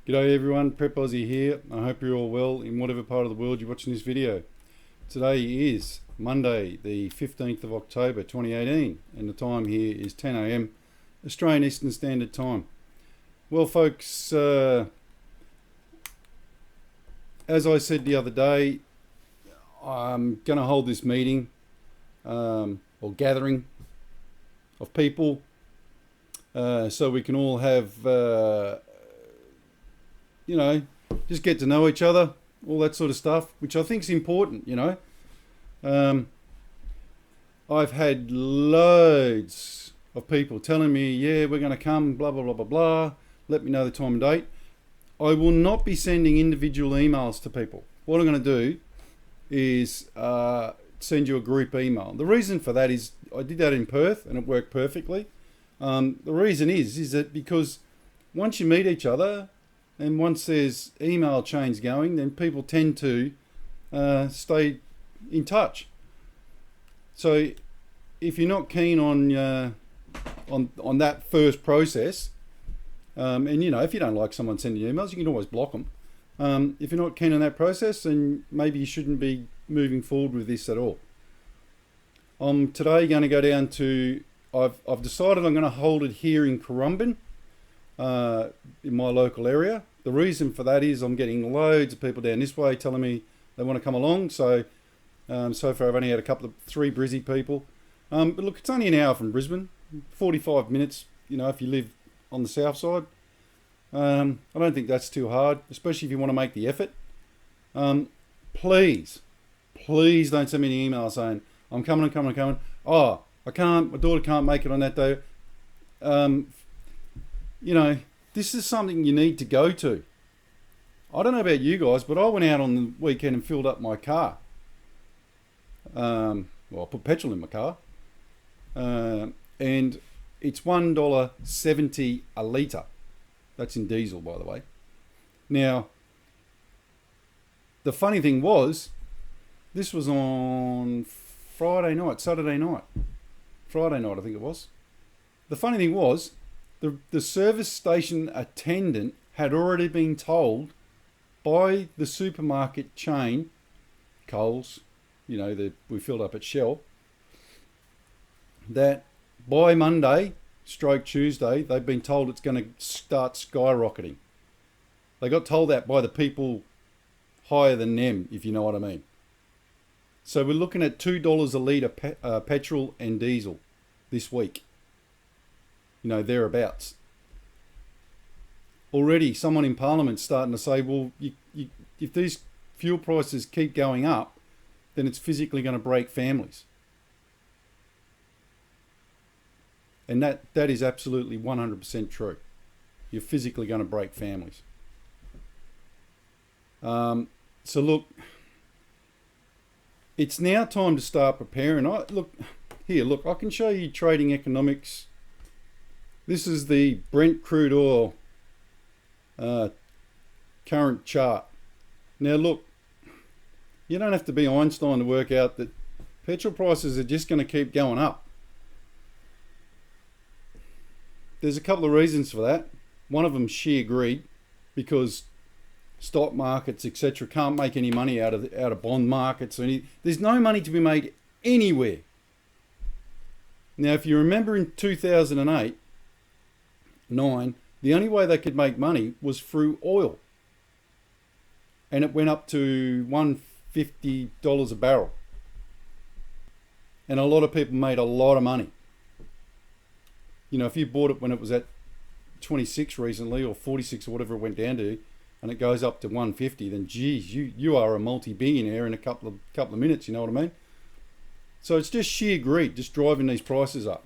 G'day everyone, Prep Aussie here. I hope you're all well in whatever part of the world you're watching this video. Today is Monday the 15th of October 2018 and the time here is 10 a.m. Australian Eastern Standard Time. Well folks, as I said the other day, I'm going to hold this meeting or gathering of people so we can all have just get to know each other, all that sort of stuff, which I think is important, I've had loads of people telling me, yeah, we're going to come, blah, blah, blah, blah, blah. Let me know the time and date. I will not be sending individual emails to people. What I'm going to do is send you a group email. The reason for that is I did that in Perth and it worked perfectly. The reason is that because once you meet each other, and once there's email chains going, then people tend to stay in touch. So if you're not keen on that first process, and if you don't like someone sending you emails, you can always block them. If you're not keen on that process, then maybe you shouldn't be moving forward with this at all. I'm today going to go down to. I've decided I'm going to hold it here in Currumbin, in my local area. The reason for that is I'm getting loads of people down this way telling me they want to come along. So so far I've only had three Brizzy people. But look, it's only an hour from Brisbane, 45 minutes, if you live on the south side. I don't think that's too hard, especially if you want to make the effort. Please don't send me an email saying, I'm coming. Oh, I can't, my daughter can't make it on that day. This is something you need to go to. I don't know about you guys, but I went out on the weekend and filled up my car. I put petrol in my car. And it's $1.70 a litre. That's in diesel, by the way. Now, the funny thing was, this was on Friday night, I think it was. The funny thing was, the service station attendant had already been told by the supermarket chain, Coles, that we filled up at Shell, that by Monday, Tuesday, they've been told it's going to start skyrocketing. They got told that by the people higher than them, if you know what I mean. So we're looking at $2 a litre petrol and diesel this week. Thereabouts. Already someone in Parliament's starting to say, well, if these fuel prices keep going up, then it's physically going to break families. And that is absolutely 100% true. You're physically going to break families. So look, it's now time to start preparing. I can show you trading economics. This is the Brent crude oil current chart. Now look, you don't have to be Einstein to work out that petrol prices are just going to keep going up. There's a couple of reasons for that. One of them sheer greed, because stock markets, etc., can't make any money out of bond markets. There's no money to be made anywhere. Now, if you remember in 2008, the only way they could make money was through oil. And it went up to $150 a barrel. And a lot of people made a lot of money. If you bought it when it was at 26 recently, or 46 or whatever it went down to, and it goes up to 150, then geez, you are a multi-billionaire in a couple of minutes, you know what I mean? So it's just sheer greed, just driving these prices up.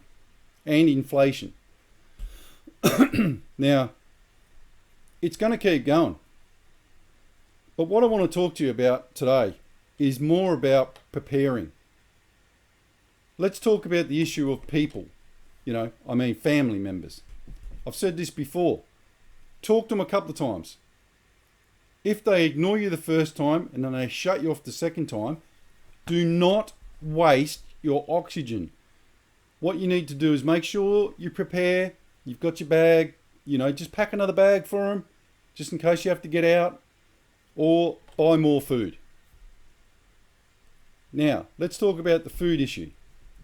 And inflation. Now, it's going to keep going. But what I want to talk to you about today is more about preparing. Let's talk about the issue of people. Family members. I've said this before. Talk to them a couple of times. If they ignore you the first time and then they shut you off the second time, do not waste your oxygen. What you need to do is make sure you prepare. You've got your bag, just pack another bag for them. just in case you have to get out, or buy more food. Now, let's talk about the food issue.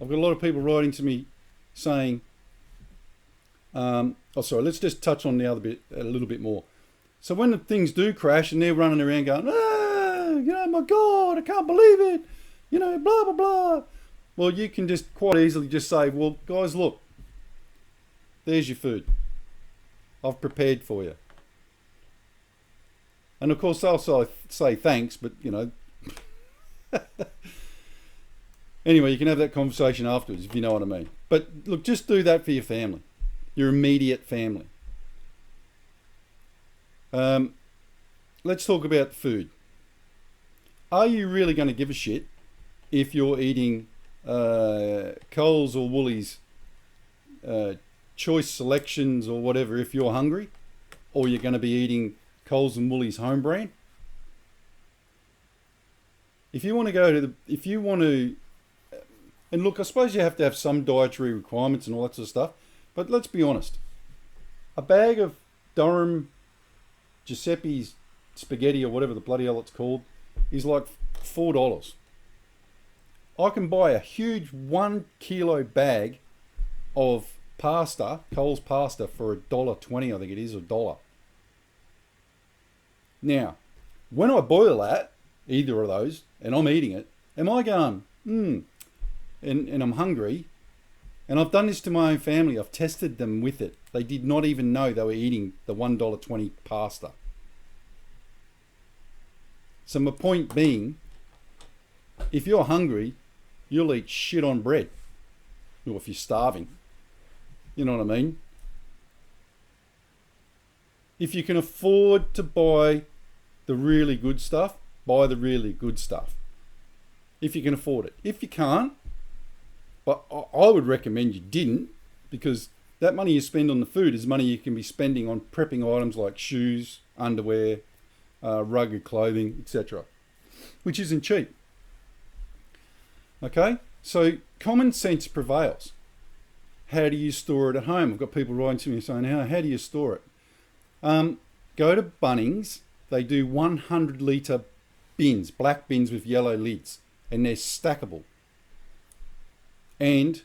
I've got a lot of people writing to me saying, let's just touch on the other bit a little bit more. So when the things do crash and they're running around going, my God, I can't believe it, blah, blah, blah. Well, you can just quite easily just say, well, guys, look, there's your food. I've prepared for you. And of course, they'll say thanks, but, anyway, you can have that conversation afterwards, if you know what I mean. But look, just do that for your family, your immediate family. Let's talk about food. Are you really going to give a shit if you're eating Coles or Woolies choice selections or whatever if you're hungry, or you're going to be eating Coles and Woolies home brand? If you want to and look, I suppose you have to have some dietary requirements and all that sort of stuff, but let's be honest. A bag of Durham Giuseppe's spaghetti, or whatever the bloody hell it's called, is like $4. I can buy a huge 1 kilo bag of pasta, Coles pasta, for $1.20, I think it is, or $1. Now, when I boil that, either of those, and I'm eating it, am I going, and I'm hungry, and I've done this to my own family, I've tested them with it. They did not even know they were eating the $1.20 pasta. So my point being, if you're hungry, you'll eat shit on bread. Or if you're starving. You know what I mean? If you can afford to buy the really good stuff, buy the really good stuff. If you can afford it. If you can't, but I would recommend you didn't, because that money you spend on the food is money you can be spending on prepping items like shoes, underwear, rugged clothing, etc., which isn't cheap. Okay, so common sense prevails. How do you store it at home? I've got people writing to me saying, how do you store it? Go to Bunnings. They do 100 litre bins, black bins with yellow lids, and they're stackable. And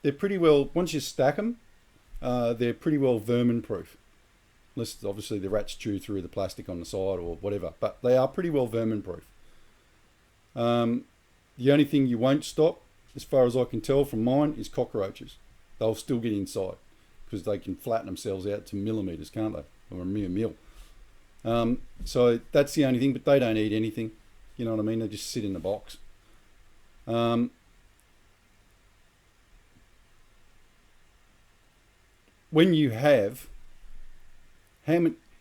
they're pretty well, once you stack them, they're pretty well vermin proof. Unless obviously the rats chew through the plastic on the side or whatever, but they are pretty well vermin proof. The only thing you won't stop, as far as I can tell from mine, is cockroaches. They'll still get inside because they can flatten themselves out to millimetres, can't they? Or a mere mil. So that's the only thing, but they don't eat anything. You know what I mean? They just sit in the box. When you have,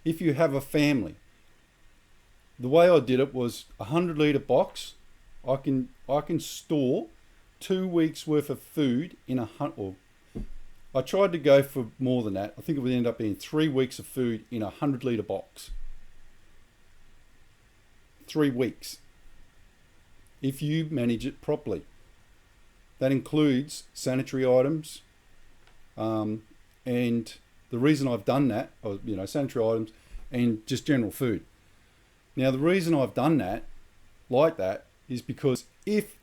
if you have a family, the way I did it was a 100 litre box. I can store 2 weeks worth of food in I tried to go for more than that. I think it would end up being 3 weeks of food in a 100 litre box. 3 weeks. If you manage it properly. That includes sanitary items. And the reason I've done that, sanitary items and just general food. Now, the reason I've done that, like that, is because if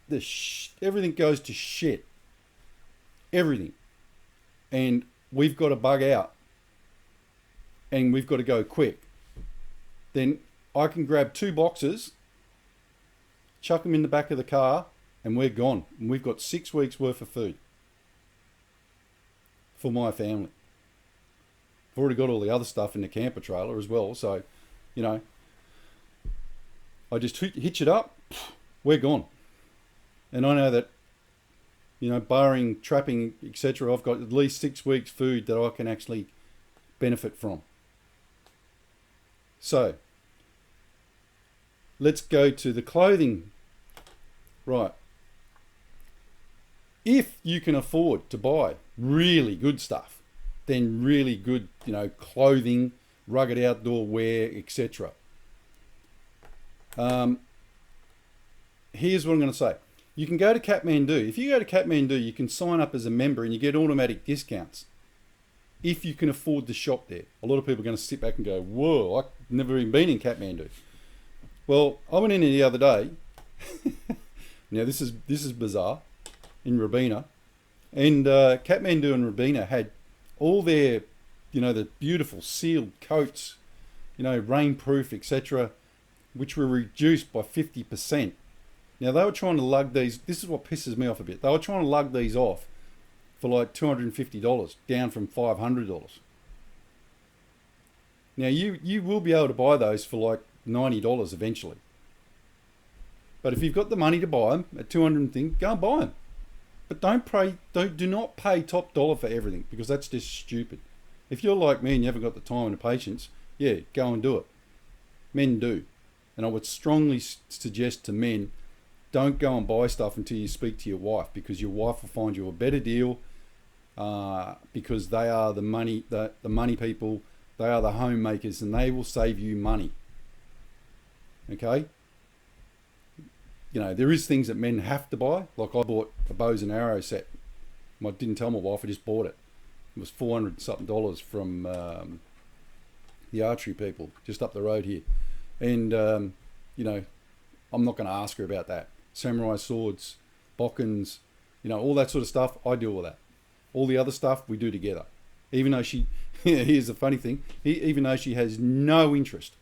everything goes to shit, everything, and we've got to bug out, and we've got to go quick, then I can grab 2 boxes, chuck them in the back of the car, and we're gone. And we've got 6 weeks worth of food for my family. I've already got all the other stuff in the camper trailer as well, so, I just hitch it up, we're gone. And I know that, barring trapping, etc., I've got at least 6 weeks food that I can actually benefit from. So, let's go to the clothing. Right. If you can afford to buy really good stuff, then really good, clothing, rugged outdoor wear, etc. Here's what I'm going to say. You can go to Kathmandu. If you go to Kathmandu, you can sign up as a member and you get automatic discounts. if you can afford to shop there. A lot of people are going to sit back and go, whoa, I've never even been in Kathmandu. Well, I went in there the other day. Now this is bizarre, in Rabina, and Kathmandu and Rabina had all their, the beautiful sealed coats, rainproof, etc., which were reduced by 50%. Now they were trying to lug these. This is what pisses me off a bit. They were trying to lug these off for like $250, down from $500. Now you will be able to buy those for like $90 eventually. But if you've got the money to buy them at 200 thing, go and buy them. But do not pay top dollar for everything, because that's just stupid. If you're like me and you haven't got the time and the patience, yeah, go and do it. Men do. And I would strongly suggest to men, don't go and buy stuff until you speak to your wife, because your wife will find you a better deal, because they are the money people, they are the homemakers, and they will save you money. Okay? There is things that men have to buy. Like I bought a bows and arrow set. I didn't tell my wife, I just bought it. It was $400 something from the archery people just up the road here. And, I'm not going to ask her about that. Samurai swords, bokkens, all that sort of stuff, I do all that. All the other stuff we do together. Even though here's the funny thing, even though she has no interest.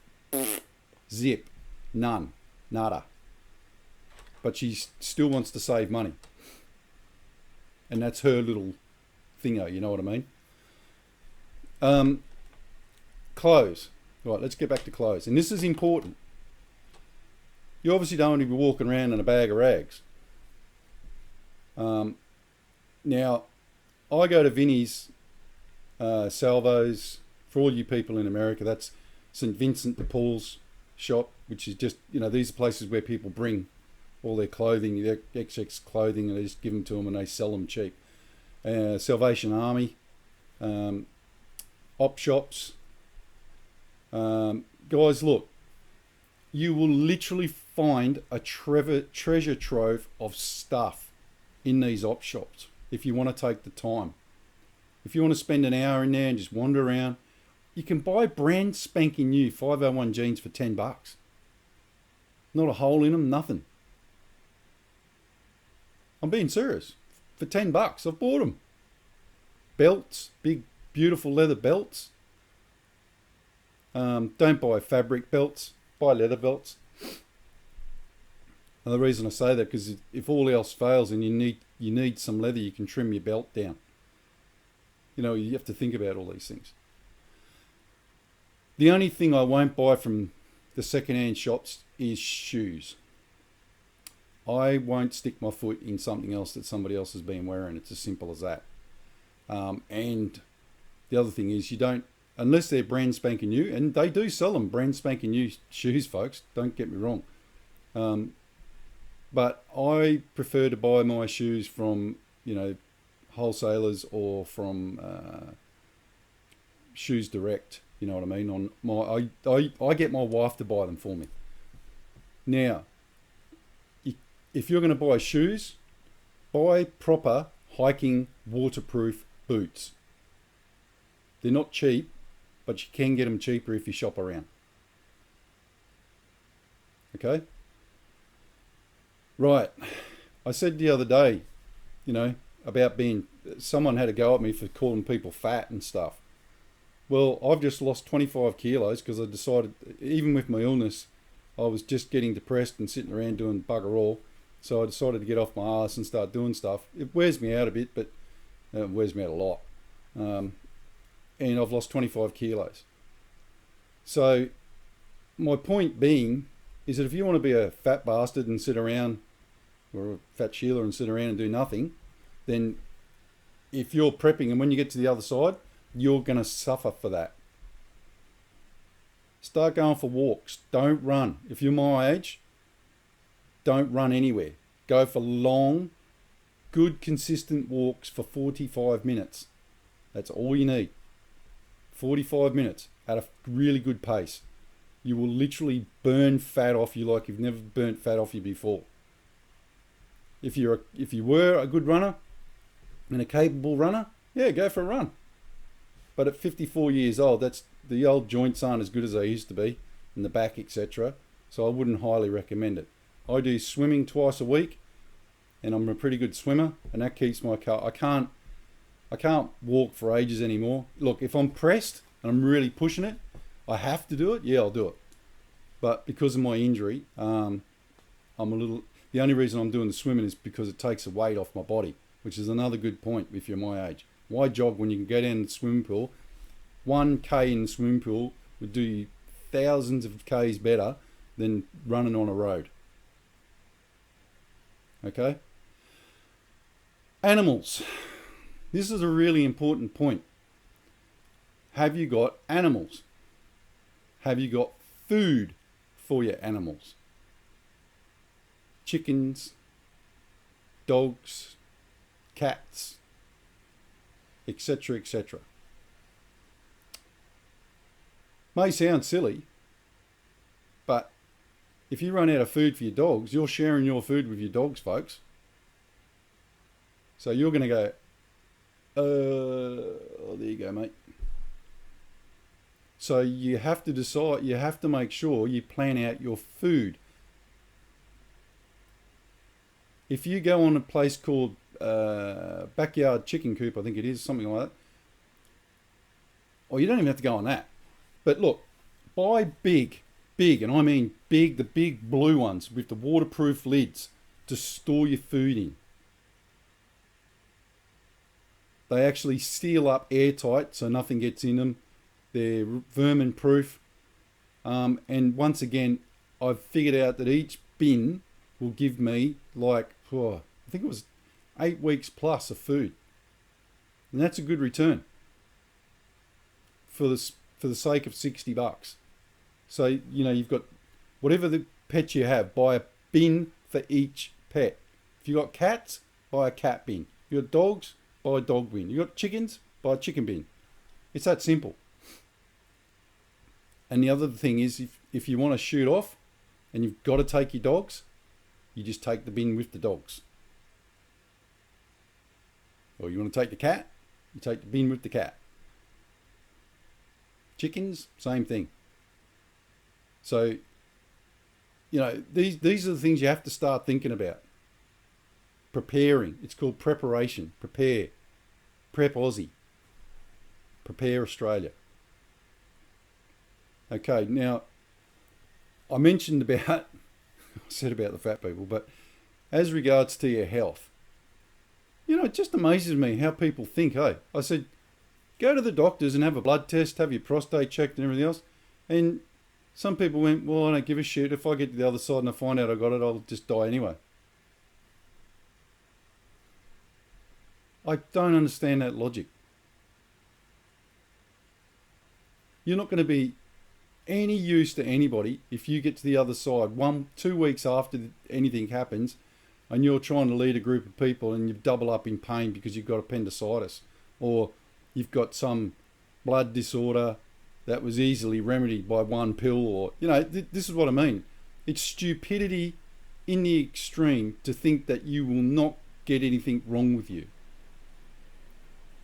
Zip. None. Nada. But she still wants to save money. And that's her little thingo, you know what I mean? Clothes. Right, let's get back to clothes. And this is important. You obviously don't want to be walking around in a bag of rags. Now, I go to Vinnie's, Salvo's, for all you people in America, that's St. Vincent de Paul's shop, which is just, these are places where people bring all their clothing, their XX clothing, and they just give them to them and they sell them cheap. Salvation Army, op shops. Guys, look, you will literally find a treasure trove of stuff in these op shops if you want to take the time. If you want to spend an hour in there and just wander around, you can buy brand spanking new 501 jeans for $10. Not a hole in them, nothing. I'm being serious. For $10, I've bought them. Belts, big, beautiful leather belts. Don't buy fabric belts, buy leather belts. And the reason I say that, because if all else fails and you need some leather, you can trim your belt down. You have to think about all these things. The only thing I won't buy from the second-hand shops is shoes. I won't stick my foot in something else that somebody else has been wearing. It's as simple as that. And the other thing is, you don't, unless they're brand spanking new, and they do sell them brand spanking new shoes, folks, don't get me wrong. But I prefer to buy my shoes from, wholesalers or from Shoes Direct, you know what I mean? On my, I get my wife to buy them for me. Now, if you're going to buy shoes, buy proper hiking waterproof boots. They're not cheap, but you can get them cheaper if you shop around. Okay? Right. I said the other day, about someone had a go at me for calling people fat and stuff. Well, I've just lost 25 kilos because I decided, even with my illness, I was just getting depressed and sitting around doing bugger all. So I decided to get off my ass and start doing stuff. It wears me out a bit, but it wears me out a lot. And I've lost 25 kilos. So my point being is that if you want to be a fat bastard and sit around, or a fat Sheila and sit around and do nothing, then if you're prepping and when you get to the other side, you're going to suffer for that. Start going for walks. Don't run. If you're my age, don't run anywhere. Go for long, good, consistent walks for 45 minutes. That's all you need. 45 minutes at a really good pace. You will literally burn fat off you like you've never burnt fat off you before. If you were a good runner and a capable runner, yeah, go for a run. But at 54 years old, that's the old joints aren't as good as they used to be in the back, etc. So I wouldn't highly recommend it. I do swimming twice a week, and I'm a pretty good swimmer, and that keeps my car. I can't walk for ages anymore. Look, if I'm pressed and I'm really pushing it, I have to do it. Yeah, I'll do it. But because of my injury, I'm a little. The only reason I'm doing the swimming is because it takes the weight off my body, which is another good point if you're my age. Why jog when you can go down the swimming pool? 1K in the swimming pool would do you thousands of Ks better than running on a road. Okay? Animals. This is a really important point. Have you got animals? Have you got food for your animals? Chickens, dogs, cats, etc., etc. May sound silly, but if you run out of food for your dogs, you're sharing your food with your dogs, folks. So you're going to go, oh, there you go, mate. So you have to decide, you have to make sure you plan out your food. If you go on a place called Backyard Chicken Coop, I think it is, something like that. Or you don't even have to go on that. But look, buy big, and I mean big, the big blue ones with the waterproof lids to store your food in. They actually seal up airtight so nothing gets in them. They're vermin proof. And once again, I've figured out that each bin will give me like, I think it was 8 weeks plus of food. And that's a good return for the sake of $60. So, you know, you've got whatever the pet you have, buy a bin for each pet. If you've got cats, buy a cat bin. You've got dogs, buy a dog bin. You've got chickens, buy a chicken bin. It's that simple. And the other thing is, if you want to shoot off and you've got to take your dogs, you just take the bin with the dogs. Or you want to take the cat, you take the bin with the cat. Chickens, same thing. So, you know, these are the things you have to start thinking about. Preparing. It's called preparation. Prepare. Prep Aussie. Prepare Australia. Okay, now, I mentioned about, I said about the fat people, but as regards to your health, you know, it just amazes me how people think, hey, I said, go to the doctors and have a blood test, have your prostate checked and everything else. And some people went, well, I don't give a shit. If I get to the other side and I find out I got it, I'll just die anyway. I don't understand that logic. You're not going to be any use to anybody if you get to the other side 1-2 weeks after anything happens and you're trying to lead a group of people and you double up in pain because you've got appendicitis or you've got some blood disorder that was easily remedied by one pill, or, you know, this is what I mean. It's stupidity in the extreme to think that you will not get anything wrong with you.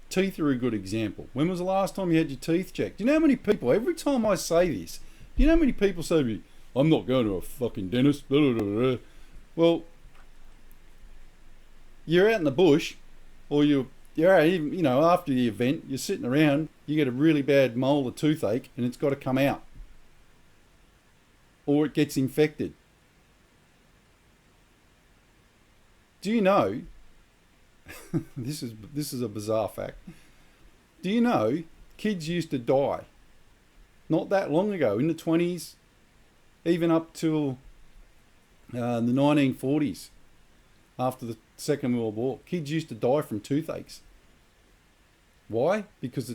Teeth are a good example. When was the last time you had your teeth checked? Do you know how many people, every time I say this, do you know how many people say to me, I'm not going to a fucking dentist, blah, blah, blah, blah. Well, you're out in the bush, or you're out, you know, after the event, you're sitting around, you get a really bad mole or toothache, and it's got to come out. Or it gets infected. Do you know, this is a bizarre fact. Do you know kids used to die not that long ago, in the 20s, even up till the 1940s, after the Second World War? Kids used to die from toothaches. Why? Because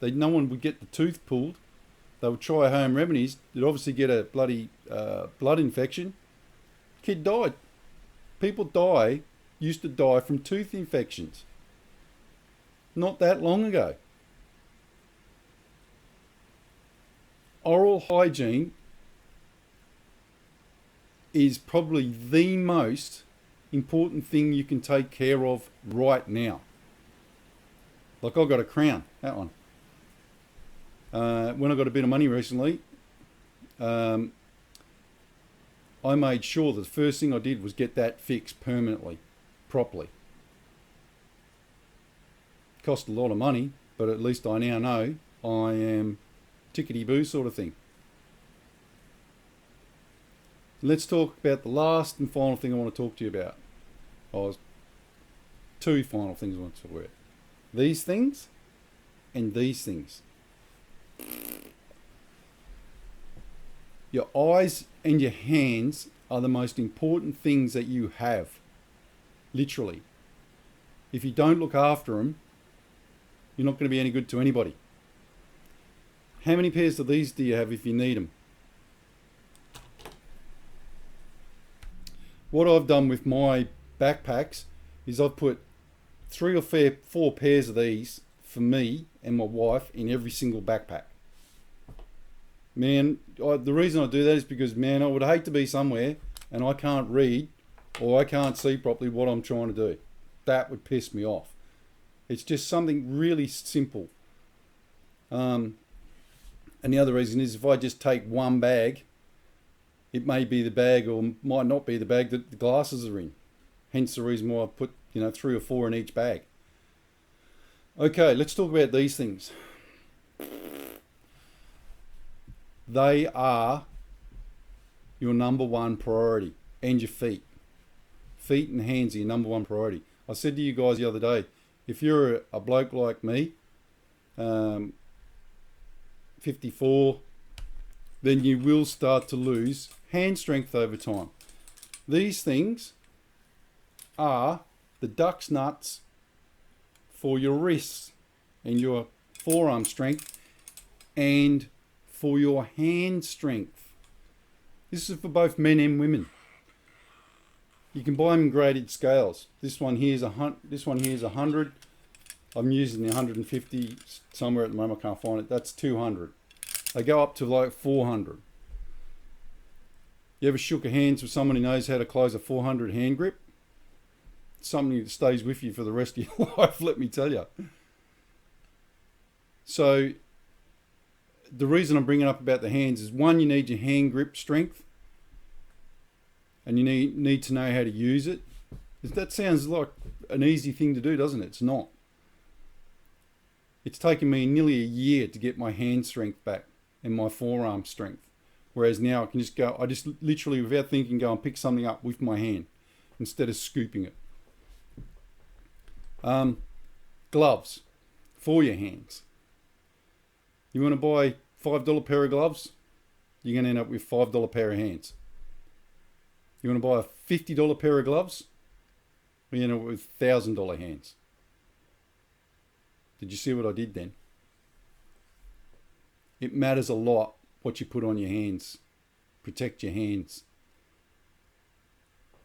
no one would get the tooth pulled. They would try home remedies. They'd obviously get a bloody blood infection. Kid died. People used to die from tooth infections. Not that long ago. Oral hygiene is probably the most important thing you can take care of right now. Like, I've got a crown, that one. when I got a bit of money recently, I made sure that the first thing I did was get that fixed permanently, properly. Cost a lot of money, but at least I now know I am tickety-boo sort of thing. Let's talk about the last and final thing I want to talk to you about. Two final things I want to talk about. These things and these things. Your eyes and your hands are the most important things that you have. Literally. If you don't look after them, you're not going to be any good to anybody. How many pairs of these do you have if you need them? What I've done with my backpacks is I've put 3 or 4 pairs of these for me and my wife in every single backpack. Man, the reason I do that is because, man, I would hate to be somewhere and I can't read or I can't see properly what I'm trying to do. That would piss me off. It's just something really simple. And the other reason is if I just take one bag, it may be the bag or might not be the bag that the glasses are in. Hence the reason why I put, 3 or 4 in each bag. Okay, let's talk about these things. They are your number one priority, and your feet. Feet and hands are your number one priority. I said to you guys the other day, if you're a bloke like me, 54, then you will start to lose hand strength over time. These things are the duck's nuts for your wrists and your forearm strength and for your hand strength. This is for both men and women. You can buy them in graded scales. This one here is 100. I'm using the 150 somewhere at the moment. I can't find it. That's 200. They go up to like 400. You ever shook hands with someone who knows how to close a 400 hand grip? It's something that stays with you for the rest of your life, let me tell you. So the reason I'm bringing up about the hands is, one, you need your hand grip strength and you need to know how to use it. That sounds like an easy thing to do, doesn't it? It's not. It's taken me nearly a year to get my hand strength back and my forearm strength. Whereas now I can just go, I just literally without thinking go and pick something up with my hand instead of scooping it. Gloves for your hands. You want to buy $5 pair of gloves? You're going to end up with $5 pair of hands. You want to buy a $50 pair of gloves? You end up with $1,000 hands. Did you see what I did then? It matters a lot what you put on your hands. Protect your hands.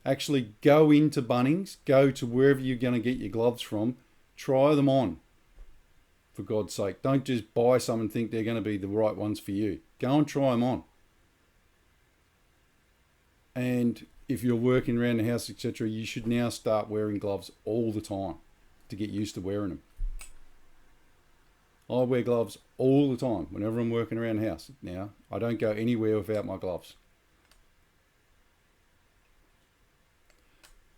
Actually go into Bunnings, go to wherever you're going to get your gloves from, try them on. For God's sake, don't just buy some and think they're going to be the right ones for you. Go and try them on. And if you're working around the house, etc., you should now start wearing gloves all the time to get used to wearing them. I wear gloves all the time whenever I'm working around the house. Now, I don't go anywhere without my gloves.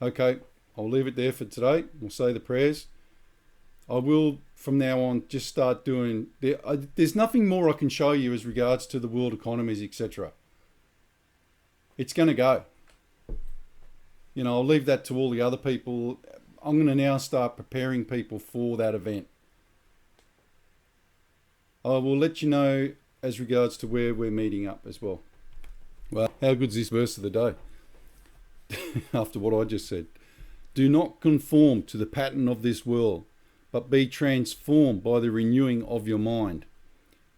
Okay, I'll leave it there for today. We'll say the prayers. I will, from now on, just start doing... There's nothing more I can show you as regards to the world economies, etc. It's going to go. I'll leave that to all the other people. I'm going to now start preparing people for that event. I will let you know as regards to where we're meeting up as well. Well, how good's this verse of the day? After what I just said. Do not conform to the pattern of this world, but be transformed by the renewing of your mind.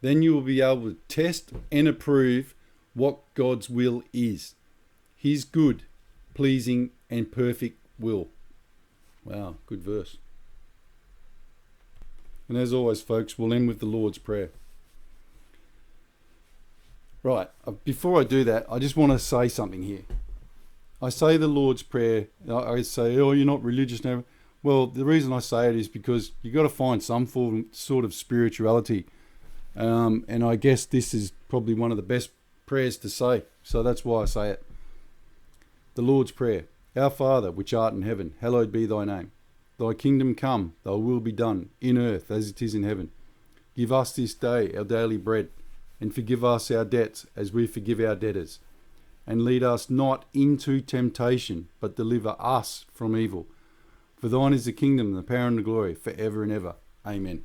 Then you will be able to test and approve what God's will is. His good, pleasing, and perfect will. Wow, good verse. And as always, folks, we'll end with the Lord's Prayer. Right, before I do that, I just want to say something here. I say the Lord's Prayer, I say, oh, you're not religious now. Well, the reason I say it is because you've got to find some form, sort of spirituality And I guess this is probably one of the best prayers to say. So that's why I say it. The Lord's Prayer. Our Father, which art in heaven, hallowed be thy name. Thy kingdom come, thy will be done, in earth as it is in heaven. Give us this day our daily bread, and forgive us our debts as we forgive our debtors. And lead us not into temptation, but deliver us from evil. For thine is the kingdom, and the power, and the glory, for ever and ever. Amen.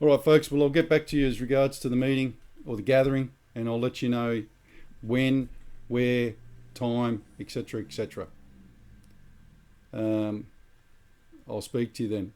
All right, folks. Well, I'll get back to you as regards to the meeting or the gathering, and I'll let you know when, where, time, etc., etc. I'll speak to you then.